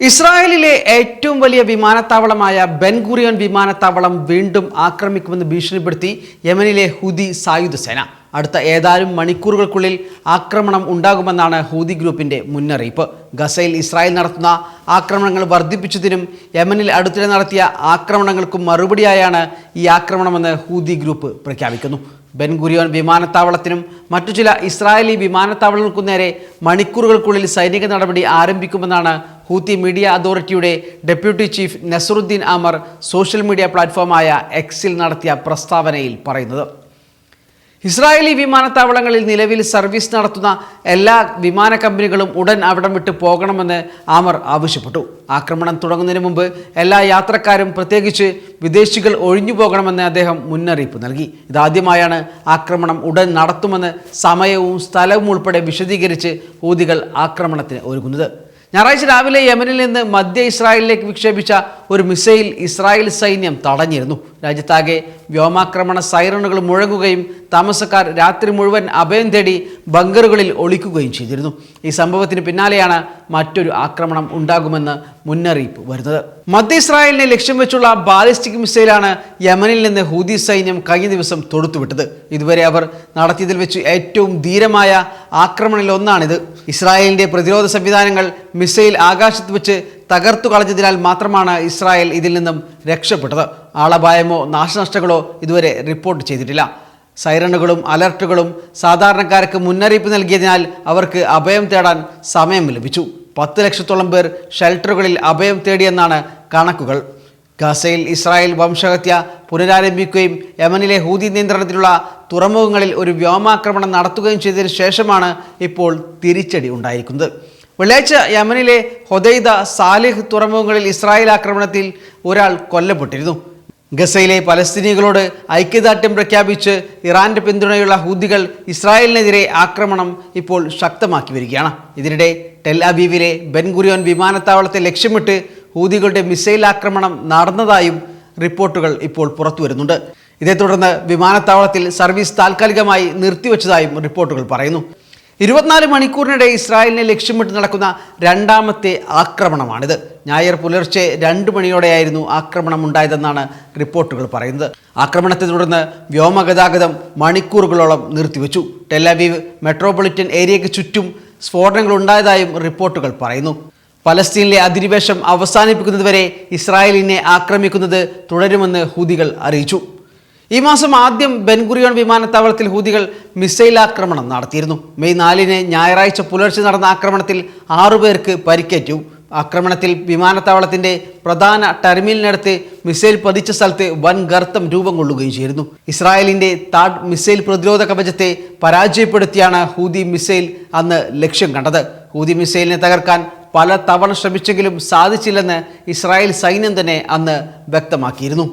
ഇസ്രായേലിലെ ഏറ്റവും വലിയ വിമാനത്താവളമായ ബെൻ ഗുറിയോൻ വിമാനത്താവളം വീണ്ടും ആക്രമിക്കുമെന്ന് ഭീഷണിപ്പെടുത്തി യമനിലെ ഹൂതി സായുധ സേന. അടുത്ത ഏതാനും മണിക്കൂറുകൾക്കുള്ളിൽ ആക്രമണം ഉണ്ടാകുമെന്നാണ് ഹൂതി ഗ്രൂപ്പിന്റെ മുന്നറിയിപ്പ്. ഗസയിൽ ഇസ്രായേൽ നടത്തുന്ന ആക്രമണങ്ങൾ വർദ്ധിപ്പിച്ചതിനും യമനിൽ അടുത്തിടെ നടത്തിയ ആക്രമണങ്ങൾക്കും മറുപടിയായാണ് ഈ ആക്രമണമെന്ന് ഹൂതി ഗ്രൂപ്പ് പ്രഖ്യാപിക്കുന്നു. ബെൻ ഗുറിയോൻ വിമാനത്താവളത്തിനും മറ്റു ചില ഇസ്രായേലി വിമാനത്താവളങ്ങൾക്കു നേരെ മണിക്കൂറുകൾക്കുള്ളിൽ സൈനിക നടപടി ആരംഭിക്കുമെന്നാണ് ഹൂത്തി മീഡിയ അതോറിറ്റിയുടെ deputy chief Nasruddin Amer social media പ്ലാറ്റ്ഫോമായ എക്സിൽ നടത്തിയ പ്രസ്താവനയിൽ പറയുന്നത്. ഇസ്രായേലി വിമാനത്താവളങ്ങളിൽ നിലവിൽ സർവീസ് നടത്തുന്ന എല്ലാ വിമാന കമ്പനികളും ഉടൻ അവിടം വിട്ട് പോകണമെന്ന് ആമർ ആവശ്യപ്പെട്ടു. ആക്രമണം തുടങ്ങുന്നതിന് മുമ്പ് എല്ലാ യാത്രക്കാരും, പ്രത്യേകിച്ച് വിദേശികൾ, ഒഴിഞ്ഞു പോകണമെന്ന് അദ്ദേഹം മുന്നറിയിപ്പ് നൽകി. ഇതാദ്യമായാണ് ആക്രമണം ഉടൻ നടത്തുമെന്ന് സമയവും സ്ഥലവും ഉൾപ്പെടെ വിശദീകരിച്ച് ഹൂതികൾ ആക്രമണത്തിന് ഒരുങ്ങുന്നത്. ഞായറാഴ്ച രാവിലെ യമനിൽ നിന്ന് മധ്യ ഇസ്രായേലിലേക്ക് വിക്ഷേപിച്ച ഒരു മിസൈൽ ഇസ്രായേൽ സൈന്യം തടഞ്ഞിരുന്നു. രാജ്യത്താകെ വ്യോമാക്രമണ സൈറണുകൾ മുഴങ്ങുകയും താമസക്കാർ രാത്രി മുഴുവൻ അഭയം തേടി ബങ്കറുകളിൽ ഒളിക്കുകയും ചെയ്തിരുന്നു. ഈ സംഭവത്തിന് പിന്നാലെയാണ് മറ്റൊരു ആക്രമണം ഉണ്ടാകുമെന്ന് മുന്നറിയിപ്പ് വരുന്നത്. മധ്യ ഇസ്രായേലിനെ ലക്ഷ്യം വെച്ചുള്ള ബാലിസ്റ്റിക് മിസൈലാണ് യമനിൽ നിന്ന് ഹൂതി സൈന്യം കഴിഞ്ഞ ദിവസം തൊടുത്തുവിട്ടത്. ഇതുവരെ അവർ നടത്തിയതിൽ വെച്ച് ഏറ്റവും ധീരമായ ആക്രമണങ്ങളിൽ ഒന്നാണിത്. ഇസ്രായേലിന്റെ പ്രതിരോധ സംവിധാനങ്ങൾ മിസൈൽ ആകാശത്ത് വെച്ച് തകർത്തു കളഞ്ഞതിനാൽ മാത്രമാണ് ഇസ്രായേൽ ഇതിൽ നിന്നും രക്ഷപ്പെട്ടത്. ആളപായമോ നാശനഷ്ടങ്ങളോ ഇതുവരെ റിപ്പോർട്ട് ചെയ്തിട്ടില്ല. സൈറണുകളും അലർട്ടുകളും സാധാരണക്കാർക്ക് മുന്നറിയിപ്പ് നൽകിയതിനാൽ അവർക്ക് അഭയം തേടാൻ സമയം ലഭിച്ചു. 10 ലക്ഷത്തോളം പേർ ഷെൽട്ടറുകളിൽ അഭയം തേടിയെന്നാണ് കണക്കുകൾ. ഗസയിൽ ഇസ്രായേൽ വംശഹത്യ പുനരാരംഭിക്കുകയും യമനിലെ ഹൂതി നിയന്ത്രണത്തിലുള്ള തുറമുഖങ്ങളിൽ ഒരു വ്യോമാക്രമണം നടത്തുകയും ചെയ്തതിനു ശേഷമാണ് ഇപ്പോൾ തിരിച്ചടി ഉണ്ടായിരിക്കുന്നത്. വെള്ളിയാഴ്ച യമനിലെ ഹൊദൈദ, സാലിഹ് തുറമുഖങ്ങളിൽ ഇസ്രായേൽ ആക്രമണത്തിൽ ഒരാൾ കൊല്ലപ്പെട്ടിരുന്നു. ഗസയിലെ പലസ്തീനികളോട് ഐക്യദാർഢ്യം പ്രഖ്യാപിച്ച് ഇറാന്റെ പിന്തുണയുള്ള ഹൂതികൾ ഇസ്രായേലിനെതിരെ ആക്രമണം ഇപ്പോൾ ശക്തമാക്കി വരികയാണ്. ഇതിനിടെ ടെൽ അവീവിലെ ബെൻ ഗുറിയോൻ വിമാനത്താവളത്തെ ലക്ഷ്യമിട്ട് ഹൂതികളുടെ മിസൈൽ ആക്രമണം നടന്നതായും റിപ്പോർട്ടുകൾ ഇപ്പോൾ പുറത്തു വരുന്നുണ്ട്. ഇതേ തുടർന്ന് വിമാനത്താവളത്തിൽ സർവീസ് താൽക്കാലികമായി നിർത്തിവെച്ചതായും റിപ്പോർട്ടുകൾ പറയുന്നു. 24 മണിക്കൂറിനിടെ ഇസ്രായേലിനെ ലക്ഷ്യമിട്ട് നടക്കുന്ന രണ്ടാമത്തെ ആക്രമണമാണിത്. ഞായർ പുലർച്ചെ 2 മണിയോടെയായിരുന്നു ആക്രമണം ഉണ്ടായതെന്നാണ് റിപ്പോർട്ടുകൾ പറയുന്നത്. ആക്രമണത്തെ തുടർന്ന് വ്യോമഗതാഗതം മണിക്കൂറുകളോളം നിർത്തിവെച്ചു. ടെൽ അവീവ് മെട്രോപൊളിറ്റൻ ഏരിയയ്ക്ക് ചുറ്റും സ്ഫോടനങ്ങൾ ഉണ്ടായതായും റിപ്പോർട്ടുകൾ പറയുന്നു. പലസ്തീനിലെ അധിനിവേശം അവസാനിപ്പിക്കുന്നതുവരെ ഇസ്രായേലിനെ ആക്രമിക്കുന്നത് തുടരുമെന്ന് ഹൂതികൾ അറിയിച്ചു. ഈ മാസം ആദ്യം ബെൻ ഗുറിയോൺ വിമാനത്താവളത്തിൽ ഹൂതികൾ മിസൈൽ ആക്രമണം നടത്തിയിരുന്നു. മെയ് 4 ഞായറാഴ്ച പുലർച്ചെ നടന്ന ആക്രമണത്തിൽ 6 പേർക്ക് പരിക്കേറ്റു. ആക്രമണത്തിൽ വിമാനത്താവളത്തിന്റെ പ്രധാന ടെർമിനലിനടുത്ത് മിസൈൽ പതിച്ച സ്ഥലത്ത് വൻ ഗർത്തം രൂപം കൊള്ളുകയും ചെയ്തിരുന്നു. ഇസ്രായേലിന്റെ താഡ് മിസൈൽ പ്രതിരോധ കവചത്തെ പരാജയപ്പെടുത്തിയാണ് ഹൂതി മിസൈൽ അന്ന് ലക്ഷ്യം കണ്ടത്. ഹൂതി മിസൈലിനെ തകർക്കാൻ പല തവണ ശ്രമിച്ചെങ്കിലും സാധിച്ചില്ലെന്ന് ഇസ്രായേൽ സൈന്യം തന്നെ അന്ന് വ്യക്തമാക്കിയിരുന്നു.